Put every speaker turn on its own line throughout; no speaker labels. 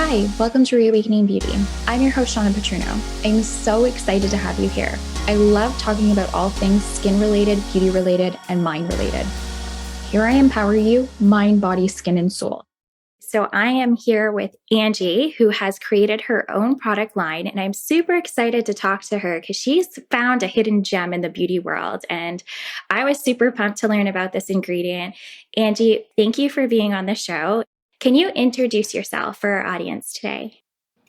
Hi, welcome to Reawakening Beauty. I'm your host, Shawna Patruno. I'm so excited to have you here. I love talking about all things skin-related, beauty-related, and mind-related. Here I empower you, mind, body, skin, and soul. So I am here with Angie, who has created her own product line, and I'm super excited to talk to her because she's found a hidden gem in the beauty world, and I was super pumped to learn about this ingredient. Angie, thank you for being on the show. Can you introduce yourself for our audience today?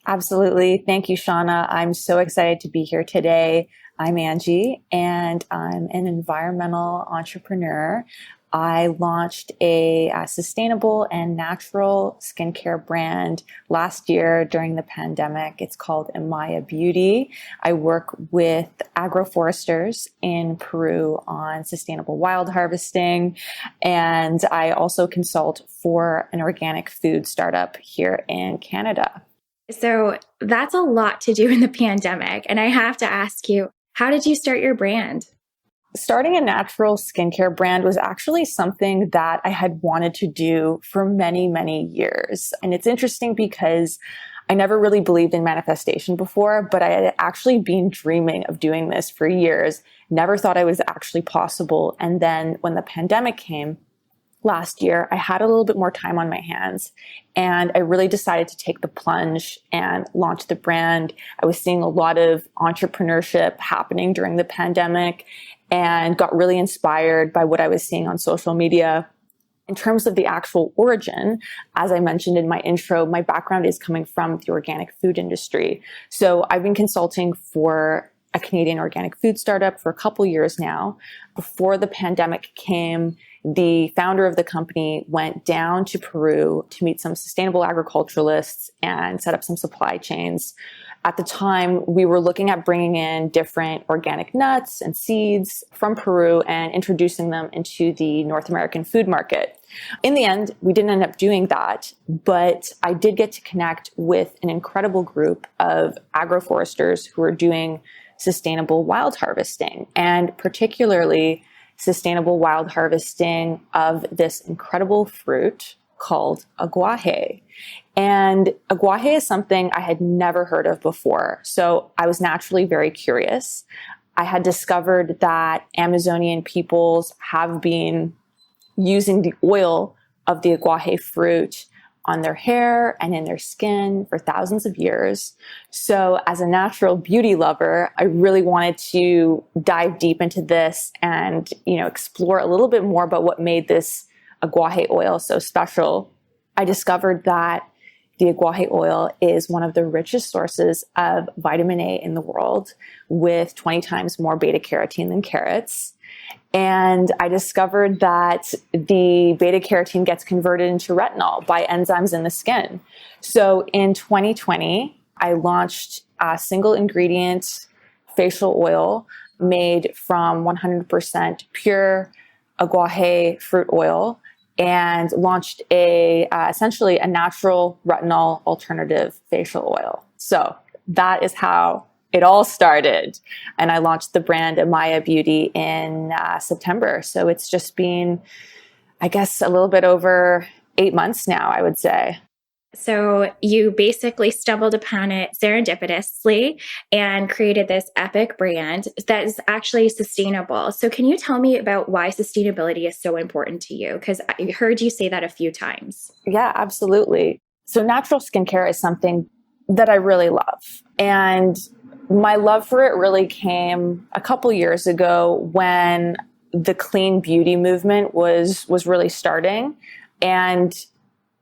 Absolutely. Thank you, Shawna. I'm so excited to be here today. I'm Angie, and I'm an environmental entrepreneur. I launched a sustainable and natural skincare brand last year during the pandemic. It's called Imaya Beauty. I work with agroforesters in Peru on sustainable wild harvesting, and I also consult for an organic food startup here in Canada.
So that's a lot to do in the pandemic. And I have to ask you, how did you start your brand?
Starting a natural skincare brand was actually something that I had wanted to do for many, many years. And it's interesting because I never really believed in manifestation before, but I had actually been dreaming of doing this for years, never thought it was actually possible. And then when the pandemic came last year, I had a little bit more time on my hands, and I really decided to take the plunge and launch the brand. I was seeing a lot of entrepreneurship happening during the pandemic and got really inspired by what I was seeing on social media. In terms of the actual origin, as I mentioned in my intro, my background is coming from the organic food industry. So I've been consulting for a Canadian organic food startup for a couple years now. Before the pandemic came, the founder of the company went down to Peru to meet some sustainable agriculturalists and set up some supply chains. At the time, we were looking at bringing in different organic nuts and seeds from Peru and introducing them into the North American food market. In the end, we didn't end up doing that, but I did get to connect with an incredible group of agroforesters who are doing sustainable wild harvesting, and particularly sustainable wild harvesting of this incredible fruit called guaji. And guaji is something I had never heard of before. So I was naturally very curious. I had discovered that Amazonian peoples have been using the oil of the guaji fruit on their hair and in their skin for thousands of years. So as a natural beauty lover, I really wanted to dive deep into this and, explore a little bit more about what made this guaji oil so special. I discovered that the guaji oil is one of the richest sources of vitamin A in the world, with 20 times more beta carotene than carrots. And I discovered that the beta carotene gets converted into retinol by enzymes in the skin. So in 2020, I launched a single ingredient facial oil made from 100% pure guaji fruit oil, and launched essentially a natural retinol alternative facial oil. So that is how it all started. And I launched the brand Imaya Beauty in September. So it's just been, I guess, a little bit over 8 months now, I would say.
So you basically stumbled upon it serendipitously and created this epic brand that is actually sustainable. So can you tell me about why sustainability is so important to you? Because I heard you say that a few times.
Yeah, absolutely. So natural skincare is something that I really love. And my love for it really came a couple years ago when the clean beauty movement was really starting. And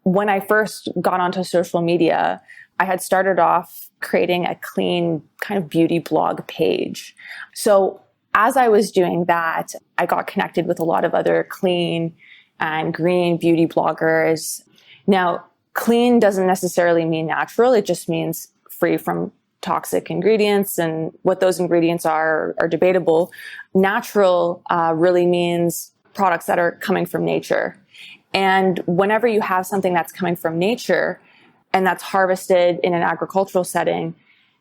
when I first got onto social media, I had started off creating a clean kind of beauty blog page. So as I was doing that, I got connected with a lot of other clean and green beauty bloggers. Now, clean doesn't necessarily mean natural. It just means free from toxic ingredients, and what those ingredients are debatable. Natural really means products that are coming from nature. And whenever you have something that's coming from nature and that's harvested in an agricultural setting,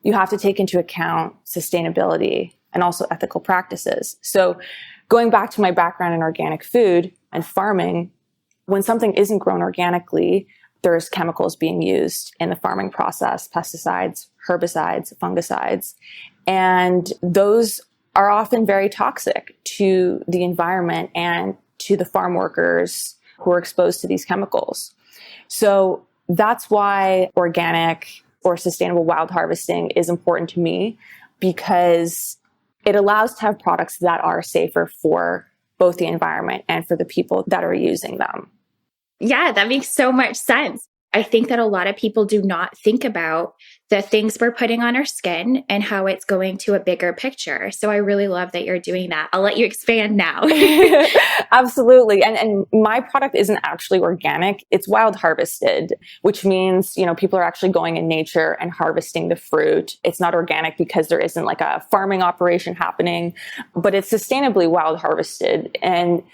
you have to take into account sustainability and also ethical practices. So going back to my background in organic food and farming, when something isn't grown organically, there's chemicals being used in the farming process, pesticides, herbicides, fungicides, and those are often very toxic to the environment and to the farm workers who are exposed to these chemicals. So that's why organic or sustainable wild harvesting is important to me, because it allows to have products that are safer for both the environment and for the people that are using them.
Yeah, that makes so much sense. I think that a lot of people do not think about the things we're putting on our skin and how it's going to a bigger picture. So I really love that you're doing that. I'll let you expand now.
Absolutely. And my product isn't actually organic. It's wild harvested, which means, people are actually going in nature and harvesting the fruit. It's not organic because there isn't like a farming operation happening, but it's sustainably wild harvested. And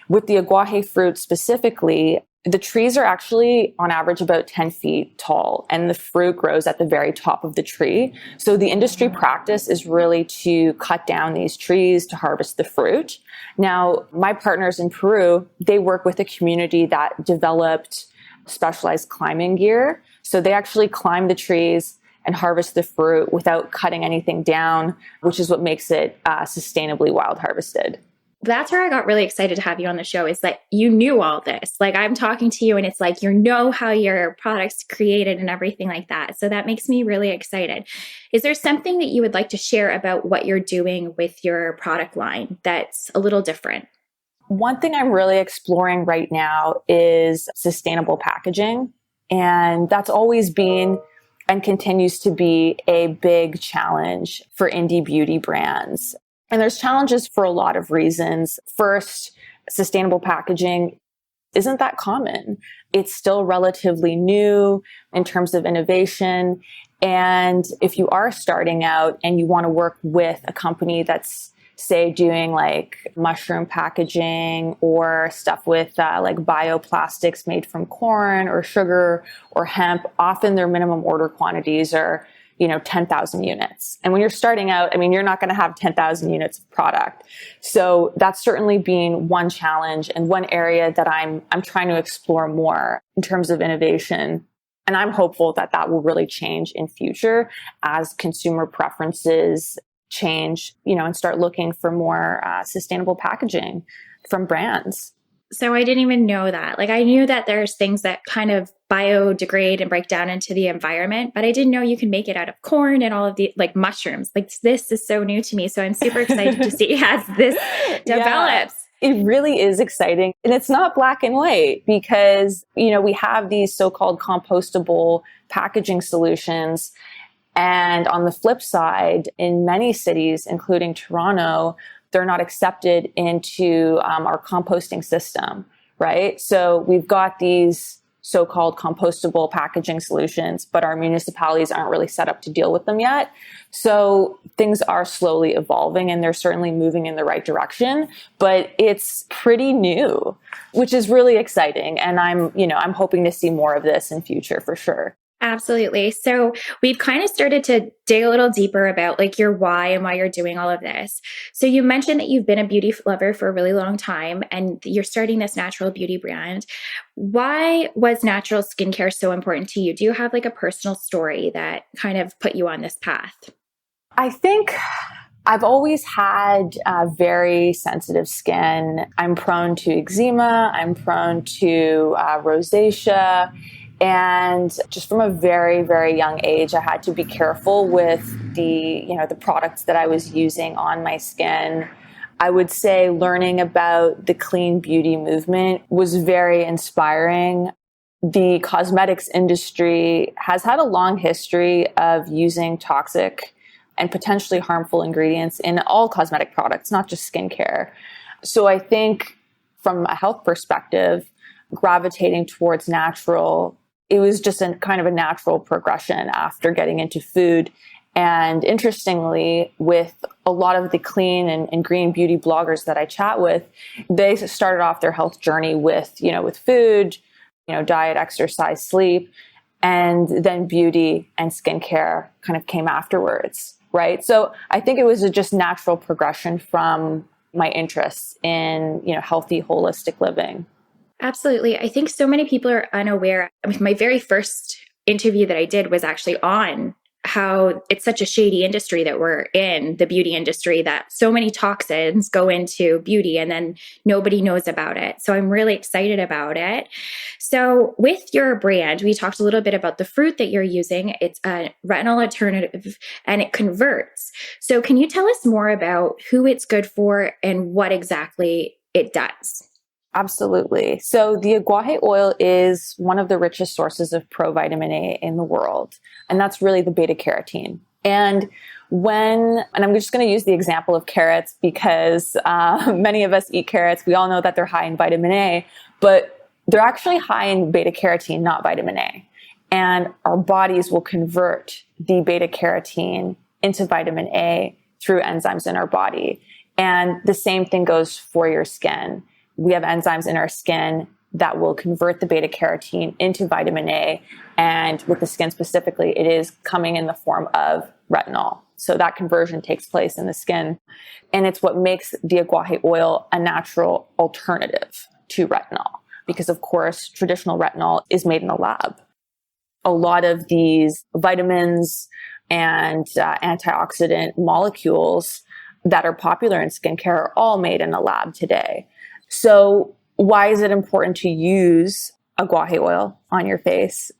with the guaji fruit specifically, the trees are actually on average about 10 feet tall, and the fruit grows at the very top of the tree. So the industry practice is really to cut down these trees to harvest the fruit. Now, my partners in Peru, they work with a community that developed specialized climbing gear. So they actually climb the trees and harvest the fruit without cutting anything down, which is what makes it sustainably wild harvested.
That's where I got really excited to have you on the show, is that you knew all this. Like, I'm talking to you and it's like, how your product's created and everything like that. So that makes me really excited. Is there something that you would like to share about what you're doing with your product line that's a little different?
One thing I'm really exploring right now is sustainable packaging. And that's always been and continues to be a big challenge for indie beauty brands. And there's challenges for a lot of reasons. First, sustainable packaging isn't that common. It's still relatively new in terms of innovation. And if you are starting out and you want to work with a company that's, say, doing like mushroom packaging or stuff with like bioplastics made from corn or sugar or hemp, often their minimum order quantities are 10,000 units. And when you're starting out, you're not going to have 10,000 units of product. So that's certainly been one challenge and one area that I'm trying to explore more in terms of innovation. And I'm hopeful that that will really change in future as consumer preferences change, and start looking for more sustainable packaging from brands.
So I didn't even know that. Like, I knew that there's things that kind of biodegrade and break down into the environment, but I didn't know you can make it out of corn and all of the mushrooms. Like, this is so new to me. So I'm super excited to see as this develops.
Yeah, it really is exciting. And it's not black and white because, we have these so-called compostable packaging solutions. And on the flip side, in many cities, including Toronto, they're not accepted into our composting system, right? So we've got these so-called compostable packaging solutions, but our municipalities aren't really set up to deal with them yet. So things are slowly evolving and they're certainly moving in the right direction, but it's pretty new, which is really exciting. And I'm hoping to see more of this in future for sure.
Absolutely. So we've kind of started to dig a little deeper about your why and why you're doing all of this. So you mentioned that you've been a beauty lover for a really long time and you're starting this natural beauty brand. Why was natural skincare so important to you? Do you have a personal story that kind of put you on this path?
I think I've always had very sensitive skin. I'm prone to eczema. I'm prone to rosacea. And just from a very, very young age, I had to be careful with the products that I was using on my skin. I would say learning about the clean beauty movement was very inspiring. The cosmetics industry has had a long history of using toxic and potentially harmful ingredients in all cosmetic products, not just skincare. So I think from a health perspective, gravitating towards natural, it was just a kind of a natural progression after getting into food. And interestingly, with a lot of the clean and green beauty bloggers that I chat with, they started off their health journey with food, diet, exercise, sleep, and then beauty and skincare kind of came afterwards, right? So I think it was a just natural progression from my interests in, healthy, holistic living.
Absolutely. I think so many people are unaware. I mean, my very first interview that I did was actually on how it's such a shady industry that we're in, the beauty industry, that so many toxins go into beauty and then nobody knows about it. So I'm really excited about it. So with your brand, we talked a little bit about the fruit that you're using. It's a retinol alternative and it converts. So can you tell us more about who it's good for and what exactly it does?
Absolutely. So the aguaje oil is one of the richest sources of provitamin A in the world. And that's really the beta carotene. And I'm just going to use the example of carrots because many of us eat carrots. We all know that they're high in vitamin A, but they're actually high in beta carotene, not vitamin A. And our bodies will convert the beta carotene into vitamin A through enzymes in our body. And the same thing goes for your skin. We have enzymes in our skin that will convert the beta carotene into vitamin A. And with the skin specifically, it is coming in the form of retinol. So that conversion takes place in the skin. And it's what makes the aguaje oil a natural alternative to retinol. Because of course, traditional retinol is made in a lab. A lot of these vitamins and antioxidant molecules that are popular in skincare are all made in a lab today. So why is it important to use aguaje oil on your face?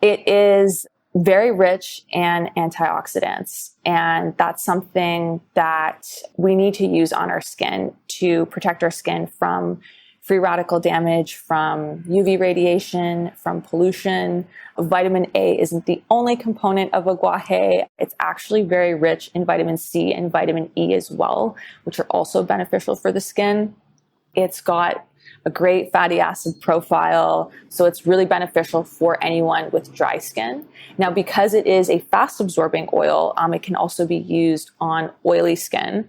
It is very rich in antioxidants, and that's something that we need to use on our skin to protect our skin from free radical damage, from UV radiation, from pollution. Vitamin A isn't the only component of aguaje. It's actually very rich in vitamin C and vitamin E as well, which are also beneficial for the skin. It's got a great fatty acid profile, so it's really beneficial for anyone with dry skin. Now, because it is a fast-absorbing oil, it can also be used on oily skin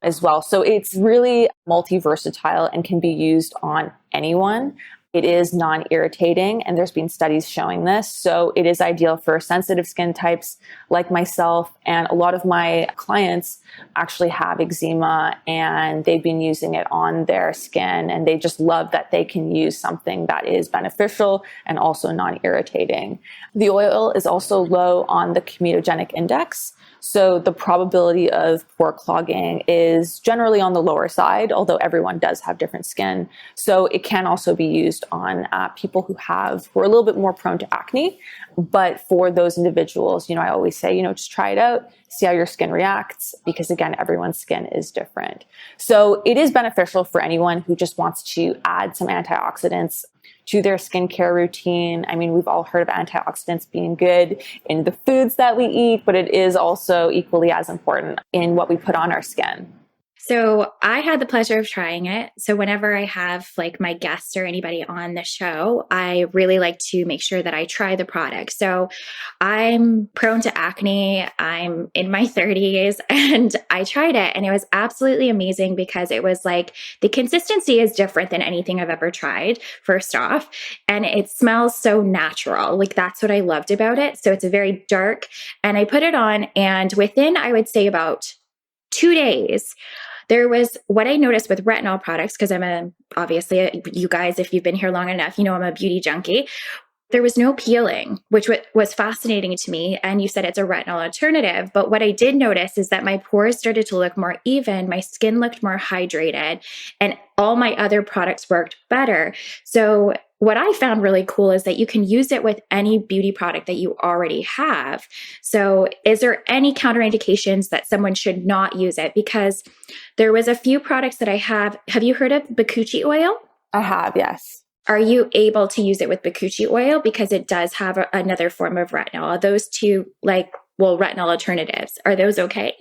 as well. So it's really multi-versatile and can be used on anyone. It is non-irritating, and there's been studies showing this. So it is ideal for sensitive skin types like myself. And a lot of my clients actually have eczema, and they've been using it on their skin. And they just love that they can use something that is beneficial and also non-irritating. The oil is also low on the comedogenic index. So the probability of pore clogging is generally on the lower side, although everyone does have different skin. So it can also be used on people who are a little bit more prone to acne. But for those individuals, I always say, just try it out, see how your skin reacts, because again, everyone's skin is different. So it is beneficial for anyone who just wants to add some antioxidants to their skincare routine. I mean, we've all heard of antioxidants being good in the foods that we eat, but it is also equally as important in what we put on our skin.
So I had the pleasure of trying it. So whenever I have like my guests or anybody on the show, I really like to make sure that I try the product. So I'm prone to acne. I'm in my 30s and I tried it and it was absolutely amazing because it was like the consistency is different than anything I've ever tried, first off. And it smells so natural. Like that's what I loved about it. So it's a very dark and I put it on and within, I would say about 2 days, there was what I noticed with retinol products, because obviously, you guys, if you've been here long enough, I'm a beauty junkie. There was no peeling, which was fascinating to me. And you said it's a retinol alternative. But what I did notice is that my pores started to look more even. My skin looked more hydrated and all my other products worked better. So what I found really cool is that you can use it with any beauty product that you already have. So is there any counterindications that someone should not use it? Because there was a few products that I have. Have you heard of bakuchi oil?
I have, yes.
Are you able to use it with bakuchi oil? Because it does have another form of retinol. Are those two retinol alternatives? Are those okay?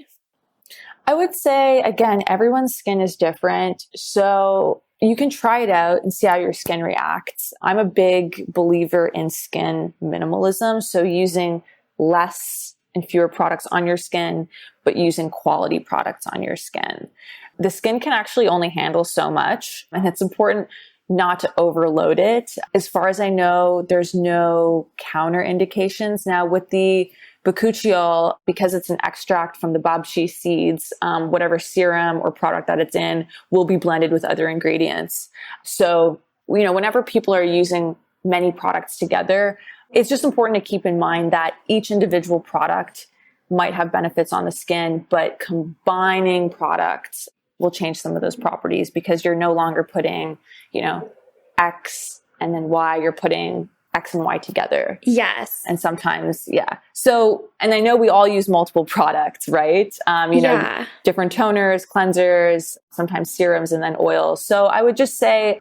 I would say, again, everyone's skin is different. So you can try it out and see how your skin reacts. I'm a big believer in skin minimalism. So using less and fewer products on your skin, but using quality products on your skin. The skin can actually only handle so much, and it's important not to overload it. As far as I know, there's no counter indications. Now with the bakuchi oil, because it's an extract from the babchi seeds, whatever serum or product that it's in will be blended with other ingredients. So whenever people are using many products together, it's just important to keep in mind that each individual product might have benefits on the skin, but combining products will change some of those properties because you're no longer putting, X and then Y, you're putting X and Y together.
Yes.
And sometimes, yeah. So, and I know we all use multiple products, right? Different toners, cleansers, sometimes serums, and then oils. So I would just say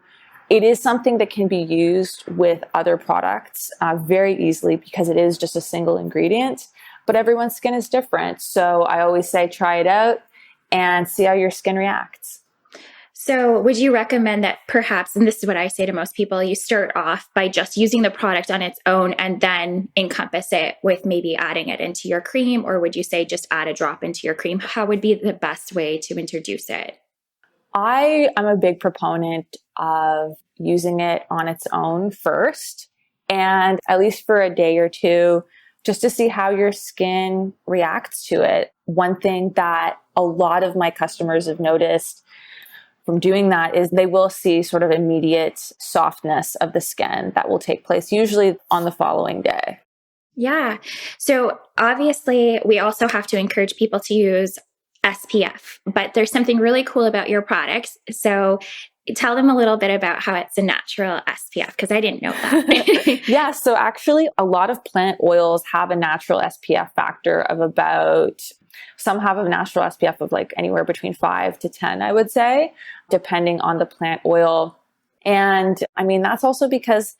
it is something that can be used with other products very easily because it is just a single ingredient, but everyone's skin is different. So I always say, try it out and see how your skin reacts.
So would you recommend that perhaps, and this is what I say to most people, you start off by just using the product on its own and then encompass it with maybe adding it into your cream? Or would you say just add a drop into your cream? How would be the best way to introduce it?
I am a big proponent of using it on its own first, and at least for a day or two, just to see how your skin reacts to it. One thing that a lot of my customers have noticed from doing that is they will see sort of immediate softness of the skin that will take place usually on the following day.
Yeah. So obviously we also have to encourage people to use SPF, but there's something really cool about your products. So tell them a little bit about how it's a natural SPF, because I didn't know that.
Yeah. So actually a lot of plant oils have a natural SPF factor of about, some have a natural SPF of like anywhere between 5 to 10, I would say, depending on the plant oil. And I mean, that's also because,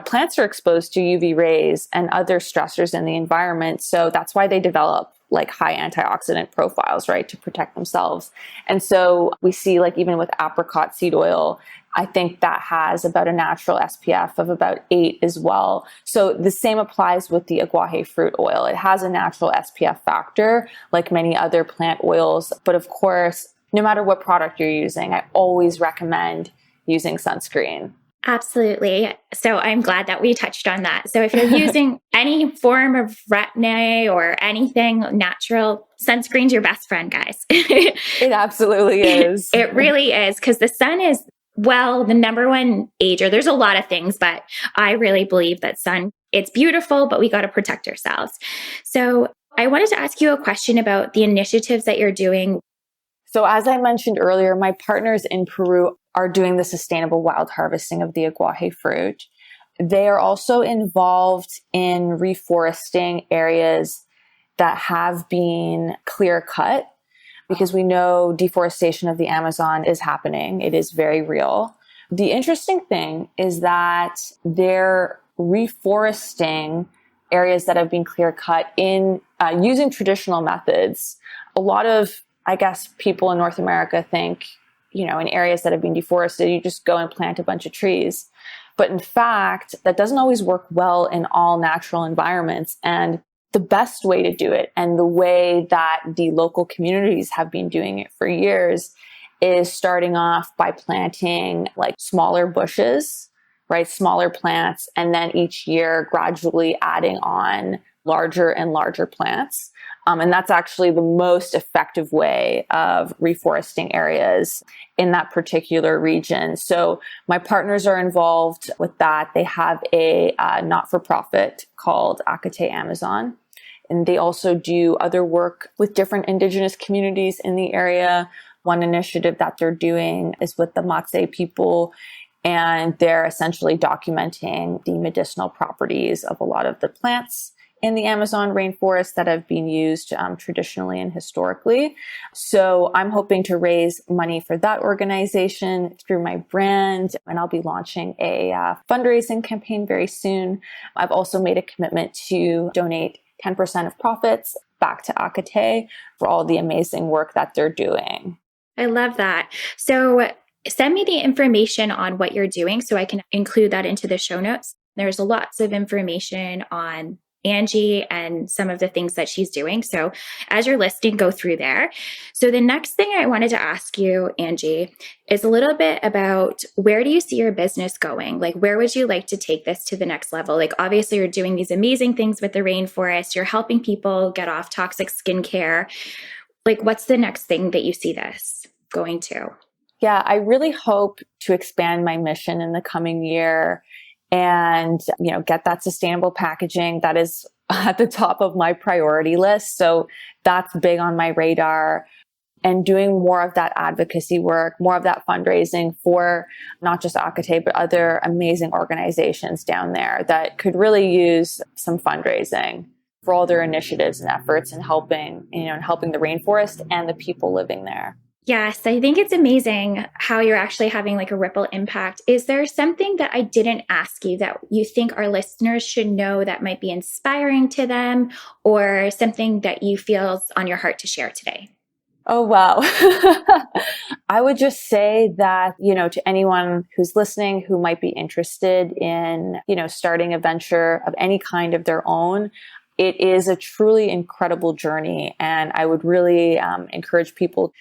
plants are exposed to UV rays and other stressors in the environment. So that's why they develop like high antioxidant profiles, right, to protect themselves. And so we see like even with apricot seed oil, I think that has about a natural SPF of about 8 as well. So the same applies with the aguaje fruit oil. It has a natural SPF factor like many other plant oils. But of course, no matter what product you're using, I always recommend using sunscreen.
Absolutely. So I'm glad that we touched on that. So if you're using any form of retin-A or anything natural, sunscreen's your best friend, guys.
It absolutely is.
It really is, because the sun is, the number one ager. There's a lot of things, but I really believe that sun, it's beautiful, but we got to protect ourselves. So I wanted to ask you a question about the initiatives that you're doing.
So as I mentioned earlier, my partners in Peru are doing the sustainable wild harvesting of the aguaje fruit. They are also involved in reforesting areas that have been clear cut, because we know deforestation of the Amazon is happening. It is very real. The interesting thing is that they're reforesting areas that have been clear cut in using traditional methods. A lot of, I guess, people in North America think, in areas that have been deforested, you just go and plant a bunch of trees. But in fact, that doesn't always work well in all natural environments. And the best way to do it, and the way that the local communities have been doing it for years, is starting off by planting like smaller bushes, right? Smaller plants, and then each year gradually adding on larger and larger plants. And that's actually the most effective way of reforesting areas in that particular region. So my partners are involved with that. They have a not-for-profit called Acate Amazon. And they also do other work with different indigenous communities in the area. One initiative that they're doing is with the Matse people, and they're essentially documenting the medicinal properties of a lot of the plants in the Amazon rainforest that have been used traditionally and historically. So I'm hoping to raise money for that organization through my brand, and I'll be launching a fundraising campaign very soon. I've also made a commitment to donate 10% of profits back to Acate for all the amazing work that they're doing.
I love that. So send me the information on what you're doing so I can include that into the show notes. There's lots of information on Angie and some of the things that she's doing. So as you're listening, go through there. So the next thing I wanted to ask you, Angie, is a little bit about, where do you see your business going? Like, where would you like to take this to the next level? Like, obviously you're doing these amazing things with the rainforest. You're helping people get off toxic skincare. Like, what's the next thing that you see this going to?
Yeah, I really hope to expand my mission in the coming year and, get that sustainable packaging that is at the top of my priority list. So that's big on my radar, and doing more of that advocacy work, more of that fundraising for not just Akate, but other amazing organizations down there that could really use some fundraising for all their initiatives and efforts in helping, helping the rainforest and the people living there.
Yes, I think it's amazing how you're actually having like a ripple impact. Is there something that I didn't ask you that you think our listeners should know that might be inspiring to them, or something that you feel on your heart to share today?
Oh, wow. I would just say that, to anyone who's listening who might be interested in, starting a venture of any kind of their own, it is a truly incredible journey. And I would really encourage people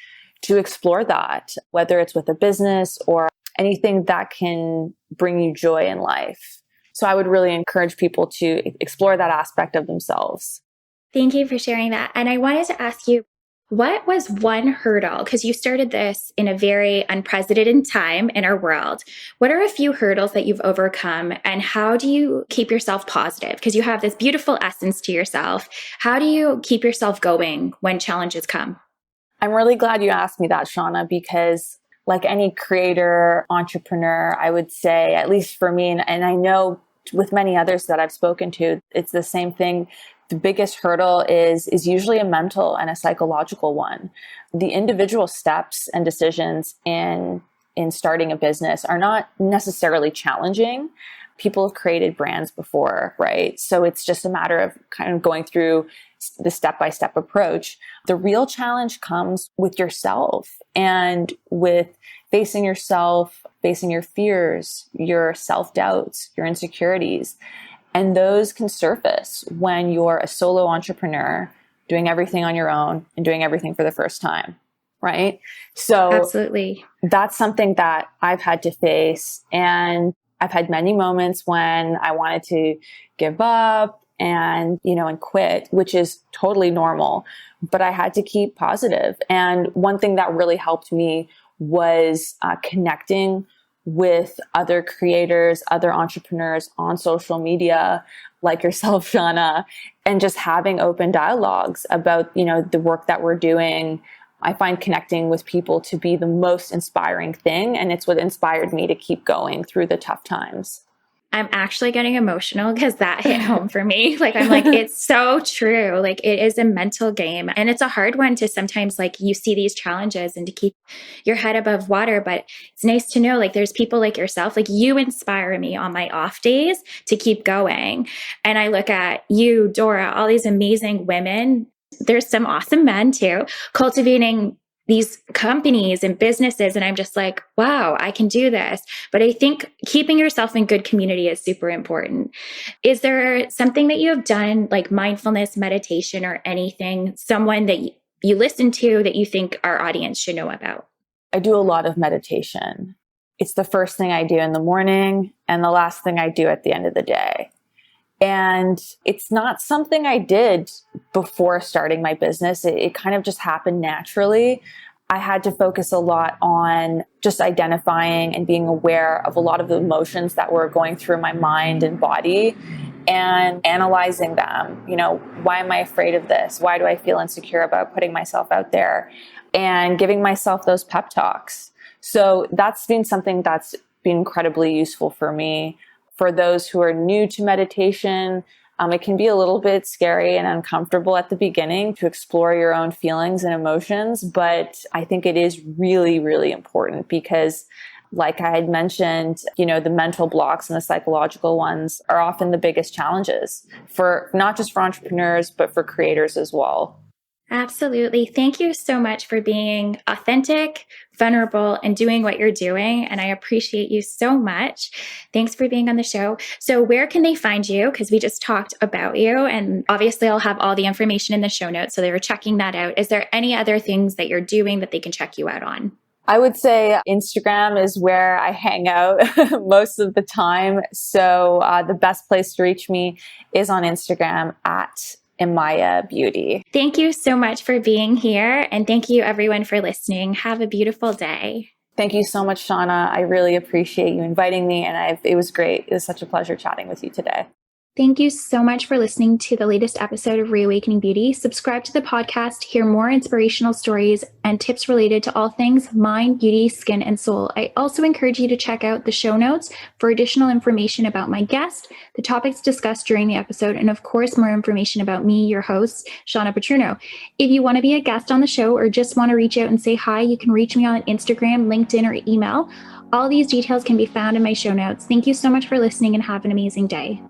to explore that, whether it's with a business or anything that can bring you joy in life. So I would really encourage people to explore that aspect of themselves.
Thank you for sharing that. And I wanted to ask you, what was one hurdle? Because you started this in a very unprecedented time in our world. What are a few hurdles that you've overcome, and how do you keep yourself positive? Because you have this beautiful essence to yourself. How do you keep yourself going when challenges come?
I'm really glad you asked me that, Shawna, because like any creator, entrepreneur, I would say, at least for me, and I know with many others that I've spoken to, it's the same thing. The biggest hurdle is usually a mental and a psychological one. The individual steps and decisions in starting a business are not necessarily challenging. People have created brands before, right? So it's just a matter of kind of going through the step-by-step approach. The real challenge comes with yourself and with facing yourself, facing your fears, your self-doubts, your insecurities. And those can surface when you're a solo entrepreneur doing everything on your own and doing everything for the first time, right? So
absolutely,
that's something that I've had to face. And I've had many moments when I wanted to give up and quit, which is totally normal, but I had to keep positive. And one thing that really helped me was connecting with other creators, other entrepreneurs on social media, like yourself, Shawna, and just having open dialogues about, the work that we're doing. I find connecting with people to be the most inspiring thing. And it's what inspired me to keep going through the tough times.
I'm actually getting emotional because that hit home for me. I'm like, it's so true. Like, it is a mental game, and it's a hard one to sometimes, you see these challenges and to keep your head above water. But it's nice to know, there's people like yourself, you inspire me on my off days to keep going. And I look at you, Dora, all these amazing women. There's some awesome men too, cultivating these companies and businesses. And I'm just like, wow, I can do this. But I think keeping yourself in good community is super important. Is there something that you have done, like mindfulness, meditation, or anything, someone that you listen to that you think our audience should know about?
I do a lot of meditation. It's the first thing I do in the morning and the last thing I do at the end of the day. And it's not something I did before starting my business. It kind of just happened naturally. I had to focus a lot on just identifying and being aware of a lot of the emotions that were going through my mind and body and analyzing them. Why am I afraid of this? Why do I feel insecure about putting myself out there? And giving myself those pep talks. So that's been something that's been incredibly useful for me. For those who are new to meditation, it can be a little bit scary and uncomfortable at the beginning to explore your own feelings and emotions, but I think it is really, really important because, like I had mentioned, the mental blocks and the psychological ones are often the biggest challenges for not just for entrepreneurs, but for creators as well.
Absolutely. Thank you so much for being authentic, vulnerable, and doing what you're doing. And I appreciate you so much. Thanks for being on the show. So where can they find you? Because we just talked about you, and obviously I'll have all the information in the show notes, so they were checking that out. Is there any other things that you're doing that they can check you out on?
I would say Instagram is where I hang out most of the time. So the best place to reach me is on Instagram at Imaya Beauty.
Thank you so much for being here. And thank you everyone for listening. Have a beautiful day.
Thank you so much, Shawna. I really appreciate you inviting me, and it was great. It was such a pleasure chatting with you today.
Thank you so much for listening to the latest episode of Reawakening Beauty. Subscribe to the podcast, hear more inspirational stories and tips related to all things mind, beauty, skin, and soul. I also encourage you to check out the show notes for additional information about my guest, the topics discussed during the episode, and of course, more information about me, your host, Shawna Patruno. If you want to be a guest on the show or just want to reach out and say hi, you can reach me on Instagram, LinkedIn, or email. All these details can be found in my show notes. Thank you so much for listening and have an amazing day.